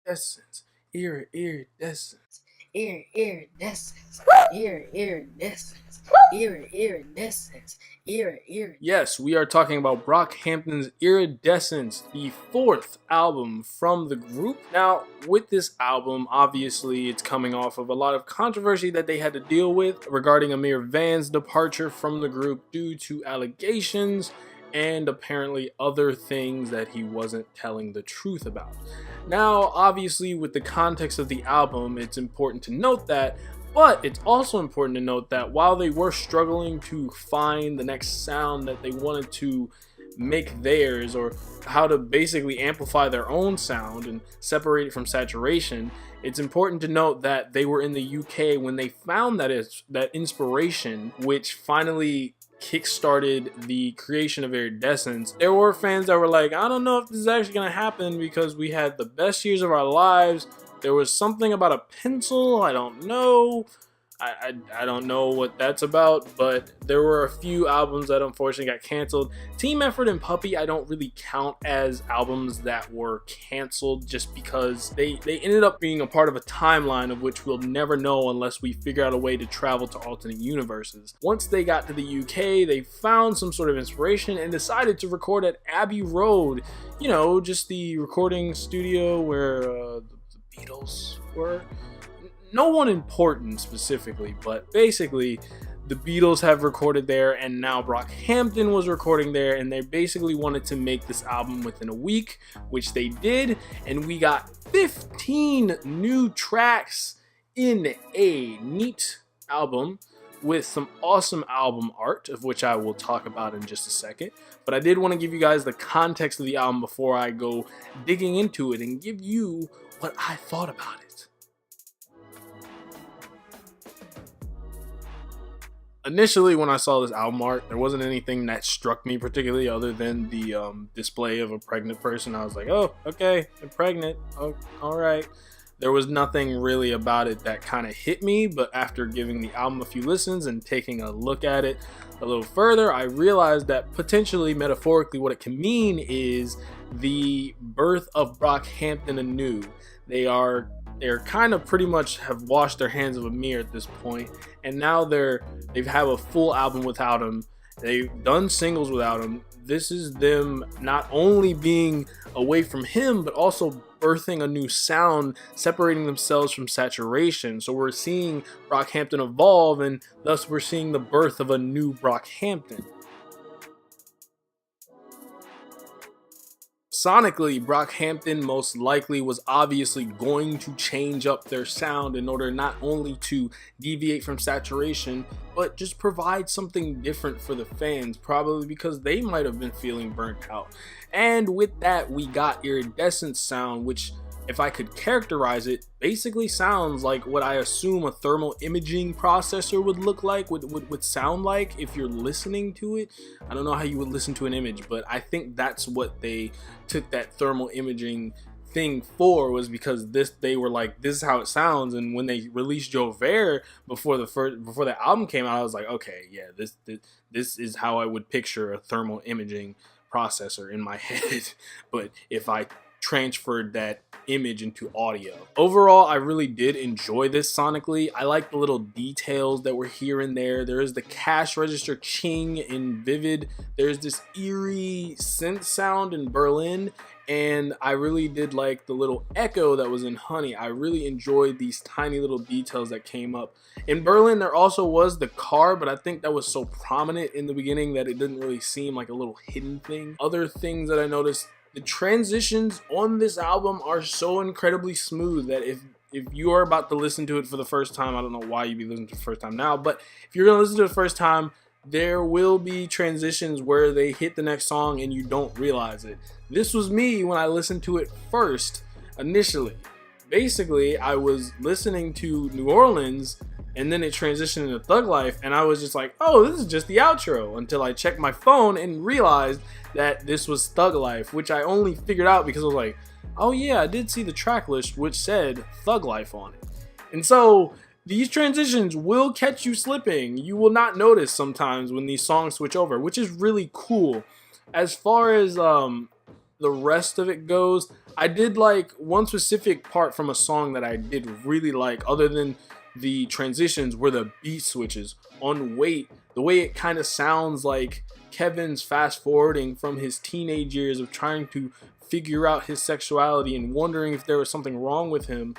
Iridescence, iridescence. Iridescence, iridescence, iridescence, iridescence. Yes, we are talking about Brockhampton's Iridescence, the fourth album from the group. Now, with this album, obviously it's coming off of a lot of controversy that they had to deal with regarding Amir Van's departure from the group due to allegations and apparently other things that he wasn't telling the truth about. Now, obviously, with the context of the album, it's important to note that, but it's also important to note that while they were struggling to find the next sound that they wanted to make theirs, or how to basically amplify their own sound and separate it from saturation, it's important to note that they were in the UK when they found that inspiration, which finally kickstarted the creation of Iridescence. There were fans that were like, I don't know if this is actually going to happen because we had the best years of our lives. There was something about a pencil, I don't know. I don't know what that's about, but there were a few albums that unfortunately got canceled. Team Effort and Puppy I don't really count as albums that were canceled just because they ended up being a part of a timeline of which we'll never know unless we figure out a way to travel to alternate universes. Once they got to the UK, they found some sort of inspiration and decided to record at Abbey Road, you know, just the recording studio where the Beatles were. No one important specifically, but basically the Beatles have recorded there, and now Brockhampton was recording there, and they basically wanted to make this album within a week, which they did, and we got 15 new tracks in a neat album with some awesome album art, of which I will talk about in just a second. But I did want to give you guys the context of the album before I go digging into it and give you what I thought about it. Initially, when I saw this album art, there wasn't anything that struck me particularly other than the display of a pregnant person. I was like, oh, okay, they're pregnant. Oh, all right. There was nothing really about it that kind of hit me, but after giving the album a few listens and taking a look at it a little further, I realized that potentially, metaphorically, what it can mean is the birth of Brockhampton anew. They're kind of pretty much have washed their hands of Amir at this point, and now they've have a full album without him. They've done singles without him. This is them not only being away from him, but also birthing a new sound, separating themselves from saturation. So we're seeing Brockhampton evolve, and thus we're seeing the birth of a new Brockhampton. Sonically, Brockhampton most likely was obviously going to change up their sound in order not only to deviate from saturation, but just provide something different for the fans, probably because they might have been feeling burnt out. And with that, we got Iridescence sound, which, if I could characterize it, basically sounds like what I assume a thermal imaging processor would look like, would sound like if you're listening to it. I don't know how you would listen to an image, but I think that's what they took that thermal imaging thing for, was because they were like, this is how it sounds. And when they released Jover before the album came out, I was like, okay, yeah, this is how I would picture a thermal imaging processor in my head. But if I transferred that image into audio. Overall, I really did enjoy this sonically. I like the little details that were here and there. There is the cash register ching in Vivid. There's this eerie synth sound in Berlin. And I really did like the little echo that was in Honey. I really enjoyed these tiny little details that came up. In Berlin, there also was the car, but I think that was so prominent in the beginning that it didn't really seem like a little hidden thing. Other things that I noticed, the transitions on this album are so incredibly smooth that if you are about to listen to it for the first time, I don't know why you'd be listening to it for the first time now, but if you're going to listen to it the first time, there will be transitions where they hit the next song and you don't realize it. This was me when I listened to it first, initially. Basically, I was listening to New Orleans and then it transitioned into Thug Life, and I was just like, oh, this is just the outro, until I checked my phone and realized that this was Thug Life, which I only figured out because I was like, oh yeah, I did see the track list which said Thug Life on it. And so these transitions will catch you slipping. You will not notice sometimes when these songs switch over, which is really cool. As far as the rest of it goes, I did like one specific part from a song that I did really like, other than the transitions, were the beat switches on Wait. The way it kind of sounds like Kevin's fast forwarding from his teenage years of trying to figure out his sexuality and wondering if there was something wrong with him,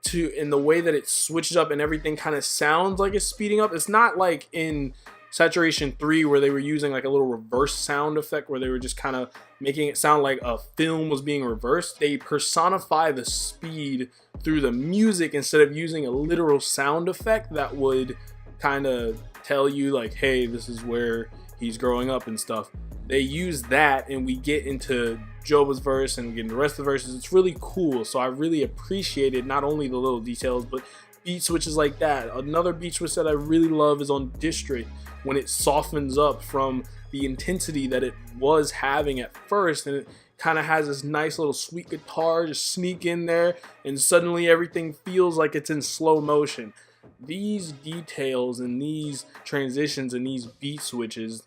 to in the way that it switches up and everything kind of sounds like it's speeding up. It's not like in Saturation 3 where they were using like a little reverse sound effect where they were just kind of making it sound like a film was being reversed. They personify the speed through the music instead of using a literal sound effect that would kind of tell you like, hey, this is where he's growing up and stuff. They use that and we get into Joba's verse and we get into the rest of the verses. It's really cool. So I really appreciated not only the little details, but beat switches like that. Another beat switch that I really love is on District, when it softens up from the intensity that it was having at first, and it kind of has this nice little sweet guitar just sneak in there, and suddenly everything feels like it's in slow motion. These details and these transitions and these beat switches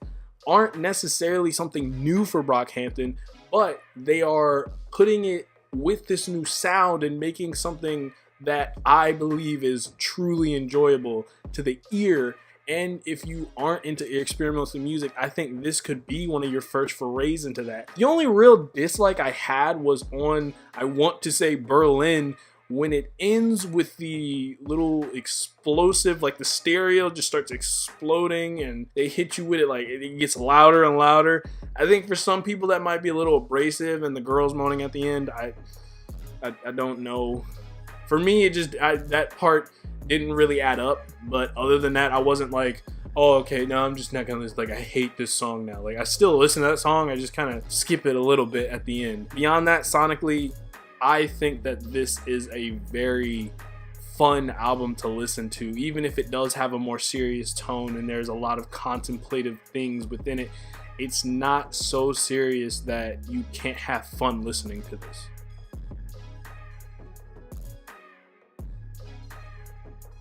aren't necessarily something new for Brockhampton, but they are putting it with this new sound and making something that I believe is truly enjoyable to the ear. And if you aren't into experimental music, I think this could be one of your first forays into that. The only real dislike I had was on, I want to say, Berlin, when it ends with the little explosive, like the stereo just starts exploding and they hit you with it, like it gets louder and louder. I think for some people that might be a little abrasive, and the girls moaning at the end, I don't know. For me, it just, that part didn't really add up. But other than that, I wasn't like, oh, okay, now I'm just not gonna listen. Like, I hate this song now. Like, I still listen to that song, I just kind of skip it a little bit at the end. Beyond that, sonically, I think that this is a very fun album to listen to, even if it does have a more serious tone and there's a lot of contemplative things within it. It's not so serious that you can't have fun listening to this.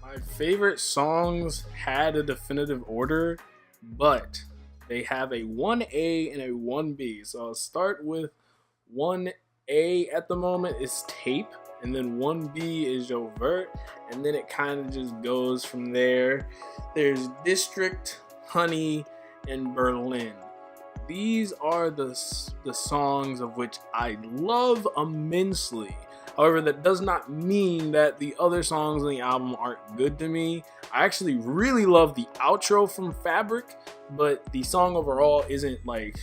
My favorite songs had a definitive order, but they have a 1A and a 1B. So I'll start with 1A at the moment is Tape, and then 1B is Jovert, and then it kind of just goes from there. There's District, Honey, and Berlin. These are the songs of which I love immensely. However, that does not mean that the other songs on the album aren't good to me. I actually really love the outro from Fabric, but the song overall isn't like,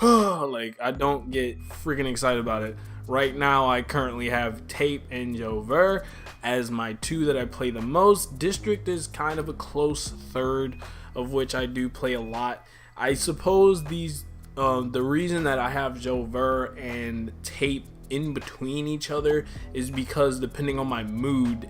like I don't get freaking excited about it. Right now, I currently have Tape and Jover as my two that I play the most. District is kind of a close third, of which I do play a lot. I suppose these, the reason that I have Jover and Tape in between each other is because depending on my mood,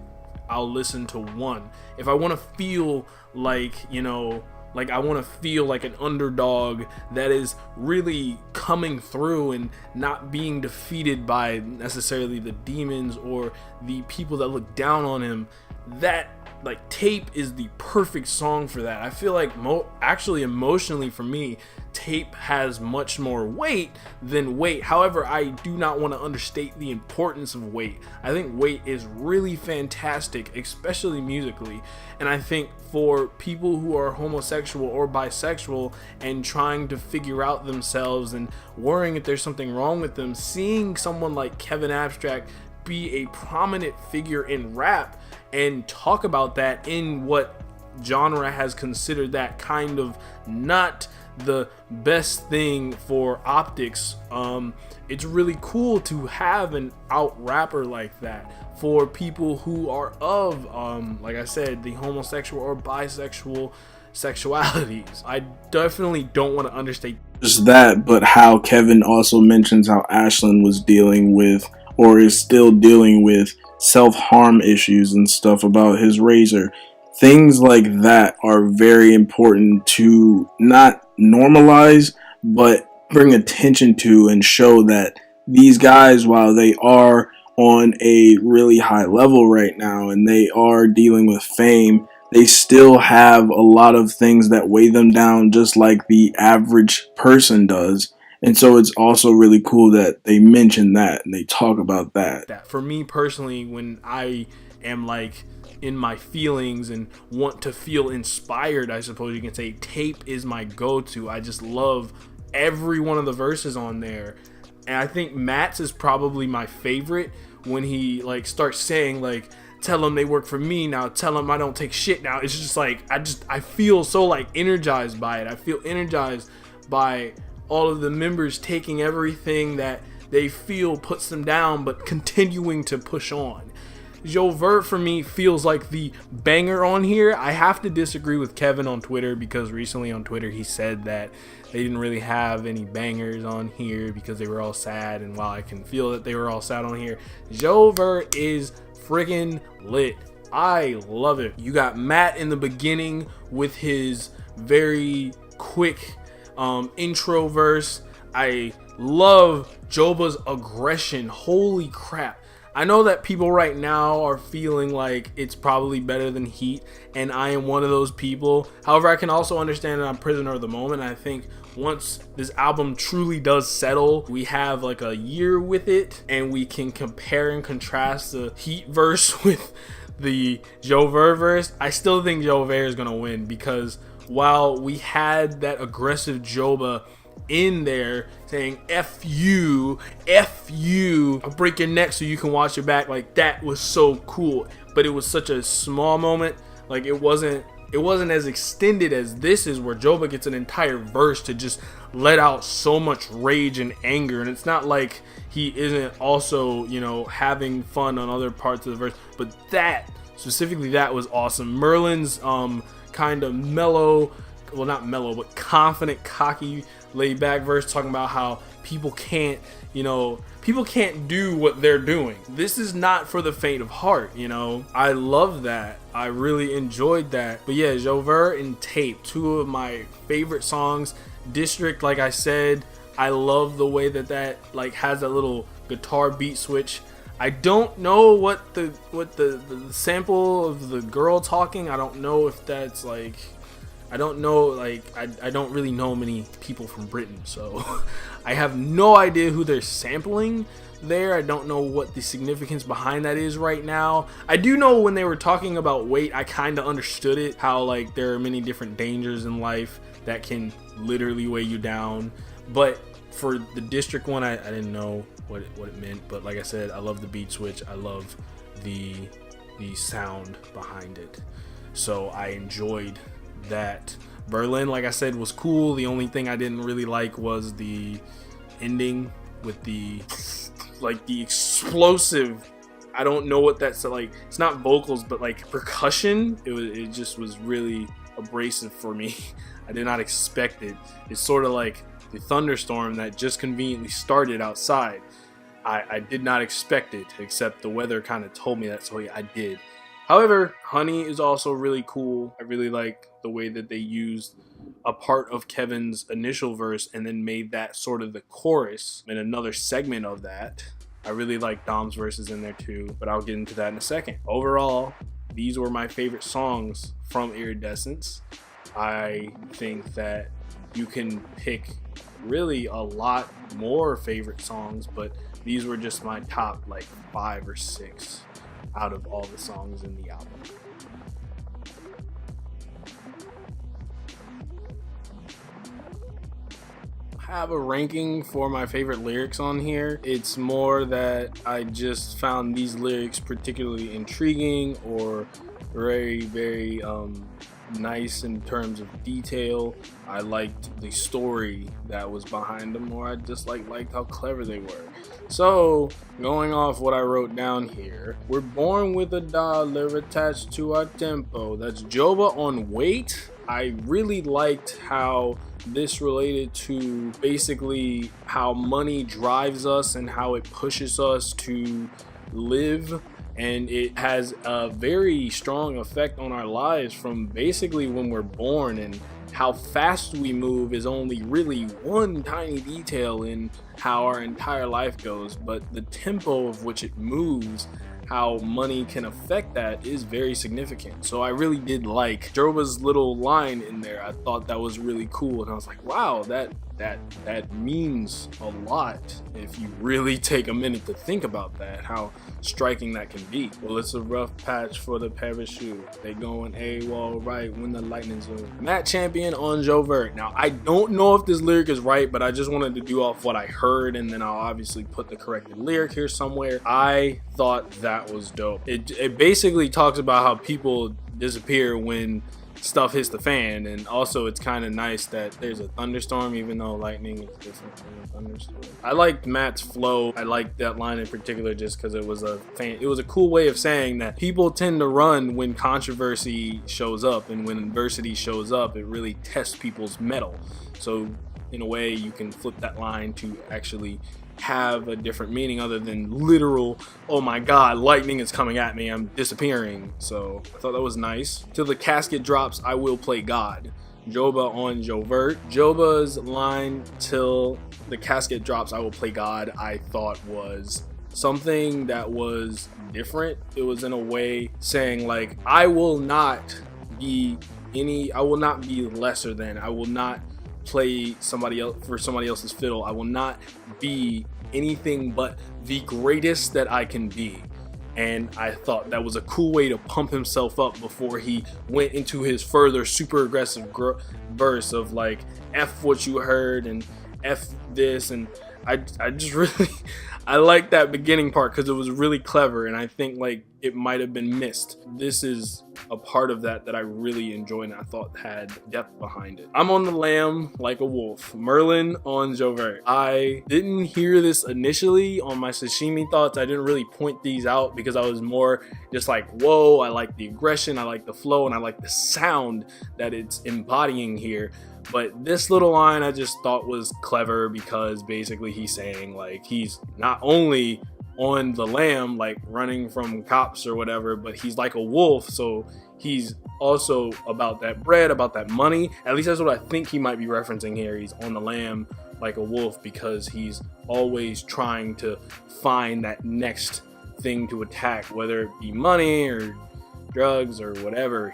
I'll listen to one. If I want to feel like, you know, like I want to feel like an underdog that is really coming through and not being defeated by necessarily the demons or the people that look down on him, that like Tape is the perfect song for that. I feel like actually emotionally for me, Tape has much more weight than Wait. However, I do not want to understate the importance of Wait. I think Wait is really fantastic, especially musically. And I think for people who are homosexual or bisexual and trying to figure out themselves and worrying if there's something wrong with them, seeing someone like Kevin Abstract be a prominent figure in rap and talk about that in what genre has considered that kind of not the best thing for optics, it's really cool to have an out rapper like that for people who are of like I said, the homosexual or bisexual sexualities. I definitely don't want to understate just that, but how Kevin also mentions how Ashlyn was dealing with, or is still dealing with, self-harm issues and stuff about his razor. Things like that are very important to not normalize, but bring attention to and show that these guys, while they are on a really high level right now and they are dealing with fame, they still have a lot of things that weigh them down just like the average person does. And so it's also really cool that they mention that and they talk about that. That for me personally, when I am like in my feelings and want to feel inspired, I suppose you can say, Tape is my go-to. I just love every one of the verses on there. And I think Matt's is probably my favorite, when he like starts saying like, tell them they work for me now, tell them I don't take shit now. It's just like I feel so like energized by it. I feel energized by all of the members taking everything that they feel puts them down but continuing to push on. Joe Vert for me feels like the banger on here. I have to disagree with Kevin on Twitter, because recently on Twitter he said that they didn't really have any bangers on here because they were all sad, and while I can feel that they were all sad on here, Joe Vert is friggin' lit. I love it. You got Matt in the beginning with his very quick intro verse. I love Joba's aggression. Holy crap. I know that people right now are feeling like it's probably better than Heat, and I am one of those people. However, I can also understand that I'm prisoner of the moment. I think once this album truly does settle, we have like a year with it, and we can compare and contrast the Heat verse with the Joe Vert verse. I still think Joe Vert is gonna win, because while we had that aggressive Joba in there saying F you, I'll break your neck so you can watch your back, like that was so cool, but it was such a small moment. Like it wasn't as extended as this is, where Joba gets an entire verse to just let out so much rage and anger, and it's not like he isn't also, you know, having fun on other parts of the verse, but that specifically, that was awesome. Merlin's kind of mellow, well not mellow, but confident, cocky, laid back verse talking about how people can't do what they're doing. This is not for the faint of heart, you know. I love that. I really enjoyed that. But yeah, Joe Vert and Tape, two of my favorite songs. District, like I said, I love the way that like has that little guitar beat switch. I don't know what the sample of the girl talking, I don't know if that's like, I don't know, like I don't really know many people from Britain, so I have no idea who they're sampling there. I don't know what the significance behind that is right now. I do know when they were talking about weight, I kind of understood it, how like there are many different dangers in life that can literally weigh you down. But for the District one, I didn't know what it meant. But like I said, I love the beat switch. I love the sound behind it. So I enjoyed that. Berlin, like I said, was cool. The only thing I didn't really like was the ending with the explosive, I don't know what that's like, it's not vocals but like percussion. It just was really abrasive for me. I did not expect it. It's sort of like the thunderstorm that just conveniently started outside. I did not expect it, except the weather kind of told me that, so yeah, I did. However, Honey is also really cool. I really like the way that they used a part of Kevin's initial verse and then made that sort of the chorus in another segment of that. I really like Dom's verses in there too, but I'll get into that in a second. Overall, these were my favorite songs from Iridescence. I think that you can pick really a lot more favorite songs, but these were just my top like 5 or 6 out of all the songs in the album. I have a ranking for my favorite lyrics on here. It's more that I just found these lyrics particularly intriguing or very, very nice in terms of detail. I liked the story that was behind them, or I just liked how clever they were. So, going off what I wrote down here, we're born with a dollar attached to our tempo. That's Joba on Weight. I really liked how this related to basically how money drives us and how it pushes us to live, and it has a very strong effect on our lives from basically when we're born, and how fast we move is only really one tiny detail in how our entire life goes, but the tempo of which it moves, how money can affect that, is very significant. So I really did like Joba's little line in there. I thought that was really cool, and I was like, wow, that that means a lot if you really take a minute to think about that, how striking that can be. Well, it's a rough patch for the parachute. They going AWOL right when the lightning zoom. Matt Champion on Jovert. Now, I don't know if this lyric is right, but I just wanted to do off what I heard, and then I'll obviously put the corrected lyric here somewhere. I thought that was dope. It basically talks about how people disappear when stuff hits the fan, and also it's kind of nice that there's a thunderstorm, even though lightning is different from a thunderstorm. I liked Matt's flow. I liked that line in particular just because it was a cool way of saying that people tend to run when controversy shows up, and when adversity shows up, it really tests people's mettle. So in a way, you can flip that line to actually have a different meaning other than literal, oh my god, lightning is coming at me, I'm disappearing. So I thought that was nice. Till the casket drops, I will play God. Joba on Jovert. Joba's line, till the casket drops, I will play God, I thought was something that was different. It was in a way saying like, I will not be lesser than, I will not play somebody else for somebody else's fiddle. I will not be anything but the greatest that I can be. And I thought that was a cool way to pump himself up before he went into his further super aggressive verse of like, F what you heard and F this. And I just really I like that beginning part because it was really clever, and I think like it might have been missed. This is a part of that I really enjoyed and I thought had depth behind it. I'm on the lamb like a wolf. Merlin on Jovert. I didn't hear this initially on my sashimi thoughts. I didn't really point these out because I was more just like, whoa, I like the aggression, I like the flow, and I like the sound that it's embodying here. But this little line I just thought was clever because basically he's saying like he's not only on the lamb like running from cops or whatever, but he's like a wolf, so he's also about that bread, about that money. At least that's what I think he might be referencing here. He's on the lamb like a wolf because he's always trying to find that next thing to attack, whether it be money or drugs or whatever.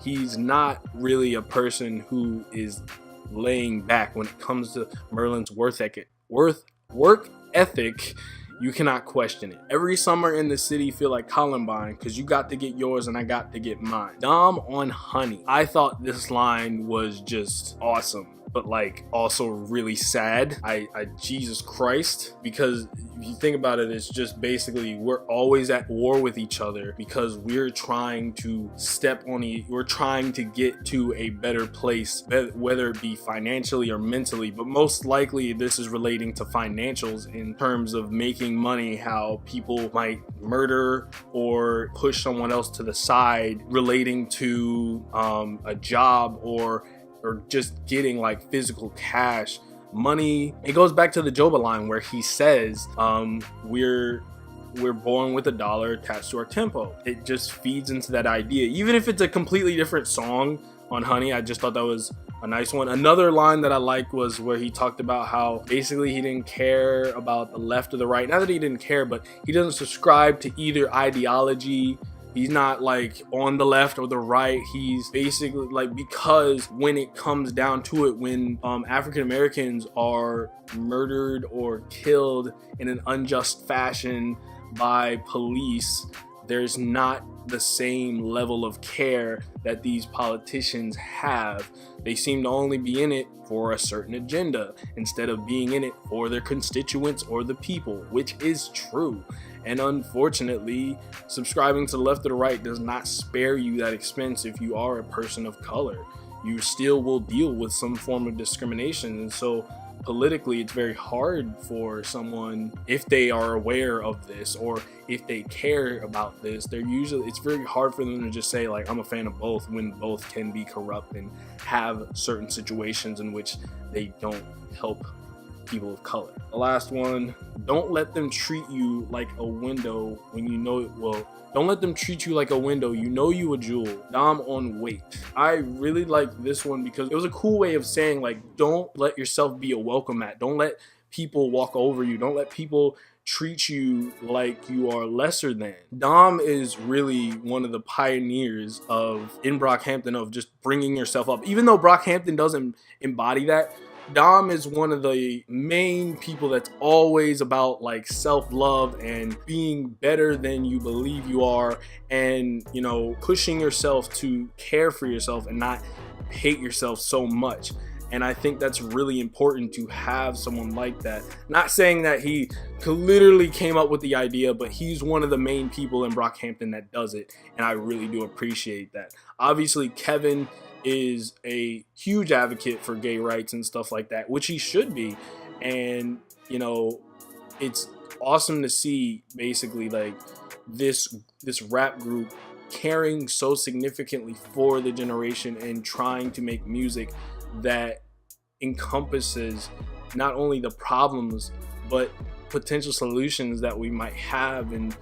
He's not really a person who is laying back when it comes to Merlin's work ethic. You cannot question it. Every summer in the city feel like Columbine because you got to get yours and I got to get mine. Dom on Honey. I thought this line was just awesome, but like also really sad. I Jesus Christ, because if you think about it, it's just basically we're always at war with each other because we're trying to we're trying to get to a better place, whether it be financially or mentally, but most likely this is relating to financials in terms of making money, how people might murder or push someone else to the side relating to a job or just getting like physical cash, money. It goes back to the Joba line where he says, we're born with $1 attached to our tempo. It just feeds into that idea. Even if it's a completely different song on Honey, I just thought that was a nice one. Another line that I liked was where he talked about how basically he didn't care about the left or the right. Not that he didn't care, but he doesn't subscribe to either ideology. He's not like on the left or the right. He's basically like, because when it comes down to it, when African Americans are murdered or killed in an unjust fashion by police, there's not the same level of care that these politicians have. They seem to only be in it for a certain agenda instead of being in it for their constituents or the people, which is true. And unfortunately, subscribing to the left or the right does not spare you that expense if you are a person of color. You still will deal with some form of discrimination. And so politically, it's very hard for someone, if they are aware of this or if they care about this, it's very hard for them to just say like, I'm a fan of both, when both can be corrupt and have certain situations in which they don't help people of color. The last one, don't let them treat you like a window when you know it. Well, don't let them treat you like a window, you know you a jewel. Dom on Wait. I really like this one because it was a cool way of saying like, don't let yourself be a welcome mat. Don't let people walk over you. Don't let people treat you like you are lesser than. Dom is really one of the pioneers in Brockhampton of just bringing yourself up. Even though Brockhampton doesn't embody that, Dom is one of the main people that's always about like self-love and being better than you believe you are, and you know, pushing yourself to care for yourself and not hate yourself so much. And I think that's really important to have someone like that. Not saying that he literally came up with the idea, but he's one of the main people in Brockhampton that does it, and I really do appreciate that. Obviously, Kevin is a huge advocate for gay rights and stuff like that, which he should be. And you know, it's awesome to see basically like this rap group caring so significantly for the generation and trying to make music that encompasses not only the problems but potential solutions that we might have, and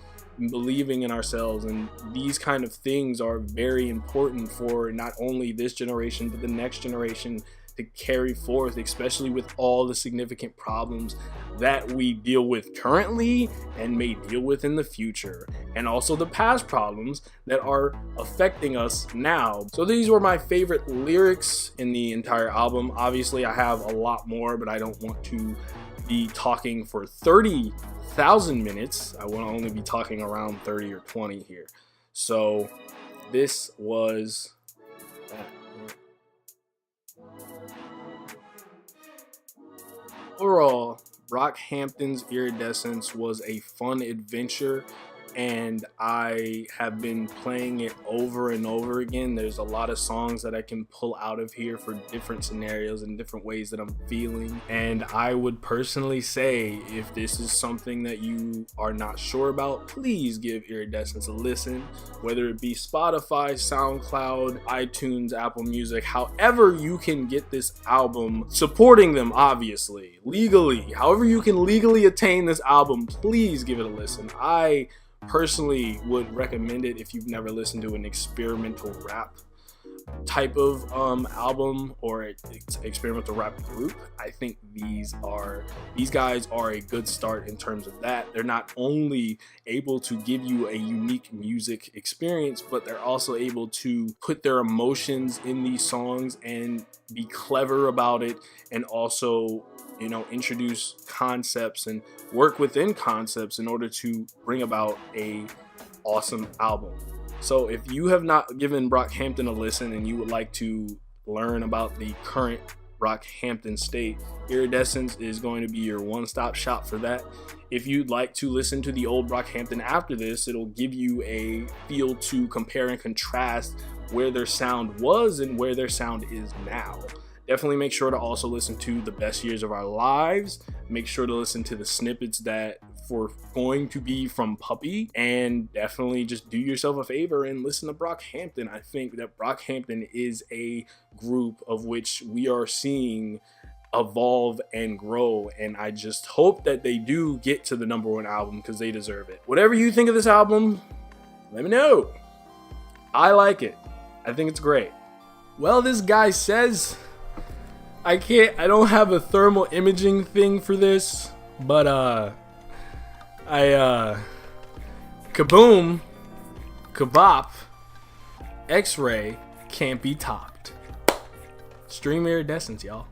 believing in ourselves. And these kind of things are very important for not only this generation but the next generation to carry forth, especially with all the significant problems that we deal with currently and may deal with in the future, and also the past problems that are affecting us now. So these were my favorite lyrics in the entire album. Obviously I have a lot more, but I don't want to be talking for 30,000 minutes. I want to only be talking around 30 or 20 here. So this was that. Overall, Brockhampton's Iridescence was a fun adventure, and I have been playing it over and over again. There's a lot of songs that I can pull out of here for different scenarios and different ways that I'm feeling. And I would personally say, if this is something that you are not sure about, please give Iridescence a listen, whether it be Spotify, SoundCloud, iTunes, Apple Music, however you can get this album, supporting them obviously, legally, however you can legally attain this album, please give it a listen. I personally would recommend it if you've never listened to an experimental rap type of album or experimental rap group. I think these guys are a good start in terms of that. They're not only able to give you a unique music experience, but they're also able to put their emotions in these songs and be clever about it, and also, you know, introduce concepts and work within concepts in order to bring about a awesome album. So if you have not given Brockhampton a listen and you would like to learn about the current Brockhampton state, Iridescence is going to be your one-stop shop for that. If you'd like to listen to the old Brockhampton after this, it'll give you a feel to compare and contrast where their sound was and where their sound is now. Definitely make sure to also listen to The Best Years of Our Lives. Make sure to listen to the snippets that were going to be from Puppy, and definitely just do yourself a favor and listen to Brockhampton. I think that Brockhampton is a group of which we are seeing evolve and grow, and I just hope that they do get to the #1 album because they deserve it. Whatever you think of this album, let me know. I like it. I think it's great. Well, this guy says I don't have a thermal imaging thing for this, but kaboom, kabop, X-ray can't be topped. Stream Iridescence, y'all.